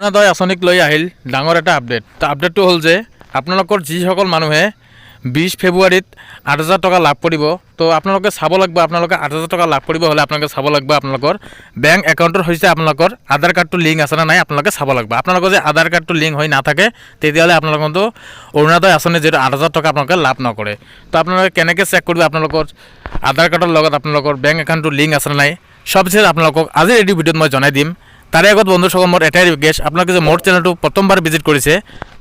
অৰুণোদয় আঁচনিক লৈ আহিল ডাঙৰ এটা আপডেট। আপডেটটো হ'ল যে আপোনালোকৰ যিসকল মানুহে 20 ফেব্ৰুৱাৰীত 8,000 টকা লাভ কৰিব, তো আপোনালোকে চাব লাগিব। আপোনালোকে 8,000 টকা লাভ কৰিব হ'লে আপোনালোকে চাব লাগিব আপোনালোকৰ বেংক একাউণ্টৰ সৈতে আপোনালোকৰ আধাৰ কাৰ্ডটো লিংক আছে নে নাই আপোনালোকে চাব লাগিব। আপোনালোকৰ যে আধাৰ কাৰ্ডটো লিংক হৈ নাথাকে তেতিয়াহ'লে আপোনালোকৰ অৰুণোদয় আঁচনি যিহেতু 8,000 টকা আপোনালোকে লাভ নকৰে। তো আপোনালোকে কেনেকৈ চেক কৰিব আপোনালোকৰ আধাৰ কাৰ্ডৰ লগত আপোনালোকৰ বেংক একাউণ্টটো লিংক আছে নে নাই, সব বিশেষ আপোনালোকক আজিৰ এই ভিডিঅ'ত মই জনাই দিম। তাৰে আগত বন্ধুসকল মোৰ এটাই ৰিকুৱেষ্ট, আপোনালোকে যে মোৰ চেনেলটো প্ৰথমবাৰ ভিজিট কৰিছে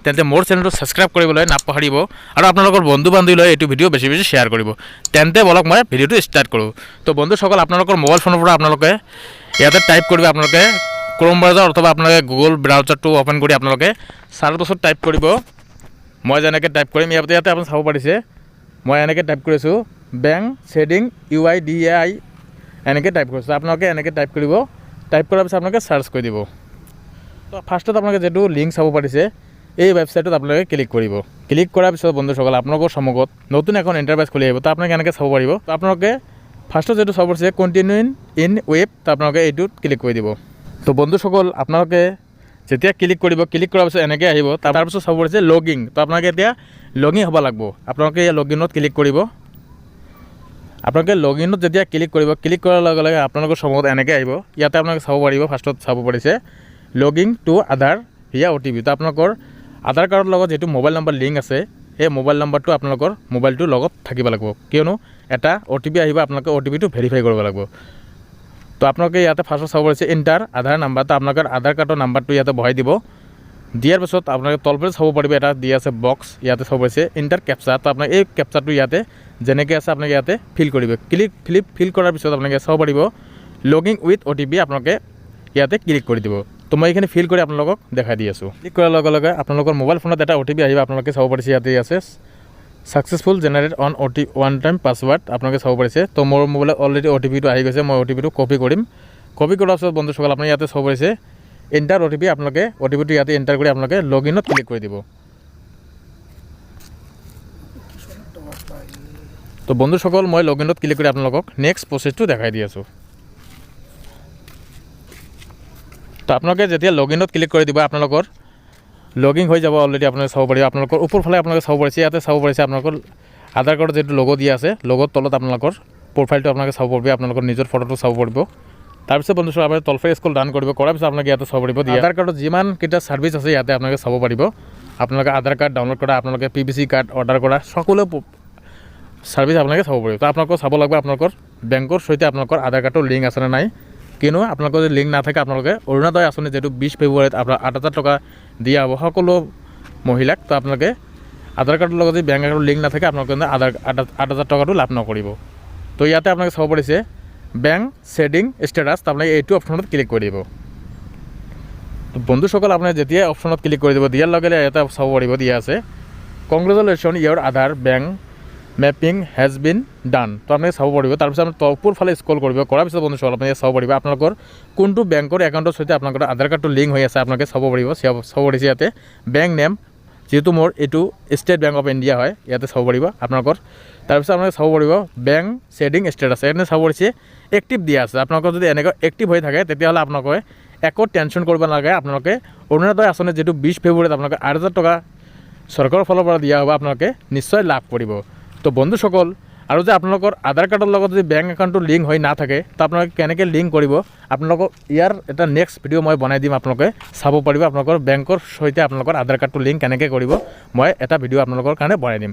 তেন্তে মোৰ চেনেলটো ছাবস্ক্ৰাইব কৰিবলৈ নাপাহৰিব আৰু আপোনালোকৰ বন্ধু বান্ধৱীলৈ এইটো ভিডিঅ' বেছি বেছি শ্বেয়াৰ কৰিব। তেন্তে বলক মই ভিডিঅ'টো ষ্টাৰ্ট কৰোঁ। তো বন্ধুসকল আপোনালোকৰ মোবাইল ফোনৰ পৰা আপোনালোকে ইয়াতে টাইপ কৰিব, আপোনালোকে ক্ৰ'ম ব্ৰাউজাৰ অথবা আপোনালোকে গুগল ব্ৰাউজাৰটো অ'পেন কৰি আপোনালোকে চাৰ্চ বক্সত টাইপ কৰিব। মই যেনেকৈ টাইপ কৰিম ইয়াতে আপুনি চাব পাৰিছে, মই এনেকৈ টাইপ কৰিছোঁ বেংক ছেডিং UIDAI এনেকৈ টাইপ কৰিছোঁ। আপোনালোকে এনেকৈ টাইপ কৰিব, টাইপ কৰাৰ পিছত আপোনালোকে চাৰ্চ কৰি দিব। তো ফাৰ্ষ্টত আপোনালোকে যিটো লিংক চাব পাৰিছে এই ৱেবছাইটত আপোনালোকে ক্লিক কৰিব। ক্লিক কৰাৰ পিছত বন্ধুসকল আপোনালোকৰ সন্মুখত নতুন এখন ইণ্টাৰফেচ খুলি আহিব। তো আপোনালোকে এনেকৈ চাব পাৰিব। তো আপোনালোকে ফাৰ্ষ্টত যিটো চাব পাৰিছে কণ্টিনিউ ইন ৱেব, তো আপোনালোকে এইটোত ক্লিক কৰি দিব। তো বন্ধুসকল আপোনালোকে যেতিয়া ক্লিক কৰিব, ক্লিক কৰাৰ পিছত এনেকৈ আহিব। তাৰপিছত চাব পাৰিছে লগিং, তো আপোনালোকে এতিয়া লগিং হ'ব লাগিব। আপোনালোকে এই লগিনত ক্লিক কৰিব। আপোনালোকে লগিনত যেতিয়া ক্লিক কৰিব, ক্লিক কৰাৰ লগে লগে আপোনালোকৰ সন্মুখত এনেকৈ আহিব। ইয়াতে আপোনালোকে চাব পাৰিব, ফাৰ্ষ্টত চাব পাৰিছে লগিং টু আধাৰ ভিয়া OTP। তো আপোনালোকৰ আধাৰ কাৰ্ডৰ লগত যিটো মোবাইল নম্বৰ লিংক আছে সেই মোবাইল নম্বৰটো আপোনালোকৰ মোবাইলটোৰ লগত থাকিব লাগিব, কিয়নো এটা OTP আহিব, আপোনালোকে OTPটো ভেৰিফাই কৰিব লাগিব। তো আপোনালোকে ইয়াতে ফাৰ্ষ্টত চাব পাৰিছে ইণ্টাৰ আধাৰ নাম্বাৰ, তো আপোনালোকৰ আধাৰ কাৰ্ডৰ নাম্বাৰটো ইয়াতে বহাই দিব। দিয়াৰ পিছত আপোনালোকে তলফালে চাব পাৰিব এটা দি আছে বক্স, ইয়াতে চাব পাৰিছে ইণ্টাৰ কেপচা। তো আপোনাক এই কেপচাটো ইয়াতে যেনেকৈ আছে আপোনালোকে ইয়াতে ফিল কৰিব। ফিল কৰাৰ পিছত আপোনালোকে চাব পাৰিব লগিং উইথ OTP, আপোনালোকে ইয়াতে ক্লিক কৰি দিব। তো মই এইখিনি ফিল কৰি আপোনালোকক দেখাই দি আছোঁ। ক্লিক কৰাৰ লগে লগে আপোনালোকৰ মোবাইল ফোনত এটা OTP আহিব। আপোনালোকে চাব পাৰিছে ইয়াতে আছে successful generate on one time password, আপোনালোকে চাব পাৰিছে। তো মোৰ মোবাইলত অলৰেডি OTPটো আহি গৈছে, মই OTPটো কপি কৰিম। কপি কৰাৰ পিছত বন্ধুসকল আপুনি ইয়াতে চাব পাৰিছে এণ্টাৰ OTP, আপোনালোকে OTPটো ইয়াতে এণ্টাৰ কৰি আপোনালোকে লগিনত ক্লিক কৰি দিব। তো বন্ধুসকল মই লগিনত ক্লিক কৰি আপোনালোকক নেক্সট প্ৰচেছটো দেখাই দি আছোঁ। তো আপোনালোকে যেতিয়া লগিনত ক্লিক কৰি দিব আপোনালোকৰ লগিন হৈ যাব অলৰেডি। আপোনালোকে চাব পাৰিব আপোনালোকৰ ওপৰফালে আপোনালোকে চাব পাৰিছে, ইয়াতে চাব পাৰিছে আপোনালোকৰ আধাৰ কাৰ্ডৰ যিটো লগো দিয়া আছে, লগৰ তলত আপোনালোকৰ প্ৰফাইলটো আপোনালোকে চাব পাৰিব, আপোনালোকৰ নিজৰ ফটোটো চাব পাৰিব। তাৰপিছত বন্ধুসকল আপুনি তলফালে স্ক্ৰল ডাউন কৰিব, কৰাৰ পিছত আপোনালোকে ইয়াতে চাব পাৰিব আধাৰ কাৰ্ডৰ যিমানকেইটা ছাৰ্ভিচ আছে ইয়াতে আপোনালোকে চাব পাৰিব। আপোনালোকে আধাৰ কাৰ্ড ডাউনলোড কৰা, আপোনালোকে PVC কাৰ্ড অৰ্ডাৰ কৰা, সকলো ছাৰ্ভিচ আপোনালোকে চাব পাৰিব। তো আপোনালোকক চাব লাগিব আপোনালোকৰ বেংকৰ সৈতে আপোনালোকৰ আধাৰ কাৰ্ডৰ লিংক আছে নে নাই, কিয়নো আপোনালোকৰ যদি লিংক নাথাকে আপোনালোকে অৰুণোদয় আঁচনি যিহেতু 20 ফেব্ৰুৱাৰীত আপোনাৰ 8,000 টকা দিয়া হ'ব সকলো মহিলাক। তো আপোনালোকে আধাৰ কাৰ্ডৰ লগত যদি বেংক একাউণ্টৰ লিংক নাথাকে আপোনালোকে 8,000 টকাটো লাভ নকৰিব। তো ইয়াতে আপোনালোকে চাব পাৰিছে বেংক ছেডিং ষ্টেটাছ, আপোনালোকে এইটো অপশ্যনত ক্লিক কৰি দিব। তো বন্ধুসকল আপুনি যেতিয়া অপশ্যনত ক্লিক কৰি দিব, দিয়াৰ লগে লগে ইয়াতে চাব পাৰিব দিয়া আছে congratulation your Aadhaar bank mapping has been done. তো আপোনালোকে চাব পাৰিব। তাৰপিছত আপুনি ওপৰফালে স্ক্ৰল কৰিব, কৰাৰ পিছত বন্ধুসকল আপুনি চাব পাৰিব আপোনালোকৰ কোনটো বেংকৰ একাউণ্টৰ সৈতে আপোনালোকৰ আধাৰ কাৰ্ডটো লিংক হৈ আছে আপোনালোকে চাব পাৰিব। চাব পাৰিছে ইয়াতে বেংক নেম, যিহেতু মোৰ এইটো ষ্টেট বেংক অফ ইণ্ডিয়া হয়, ইয়াতে চাব পাৰিব আপোনালোকৰ। তাৰপিছত আপোনালোকে চাব পাৰিব বেংক ছেডিং ষ্টেটাছ, এনে চাব পাৰিছে এক্টিভ দিয়া আছে। আপোনালোকৰ যদি এনেকৈ এক্টিভ হৈ থাকে তেতিয়াহ'লে আপোনালোকে একো টেনশ্যন কৰিব নালাগে। আপোনালোকে অৰুণোদয় আঁচনি যিটো 20 ফেব্ৰুৱাৰীত আপোনালোকে 8,000 টকা চৰকাৰৰ ফালৰ পৰা দিয়া হ'ব, আপোনালোকে নিশ্চয় লাভ কৰিব। তো বন্ধুসকল আৰু যে আপোনালোকৰ আধাৰ কাৰ্ডৰ লগত যদি বেংক একাউণ্টটো লিংক হৈ নাথাকে তো আপোনালোকে কেনেকৈ লিংক কৰিব, আপোনালোকক ইয়াৰ এটা নেক্সট ভিডিঅ' মই বনাই দিম। আপোনালোকে চাব পাৰিব আপোনালোকৰ বেংকৰ সৈতে আপোনালোকৰ আধাৰ কাৰ্ডটো লিংক কেনেকৈ কৰিব, মই এটা ভিডিঅ' আপোনালোকৰ কাৰণে বনাই দিম।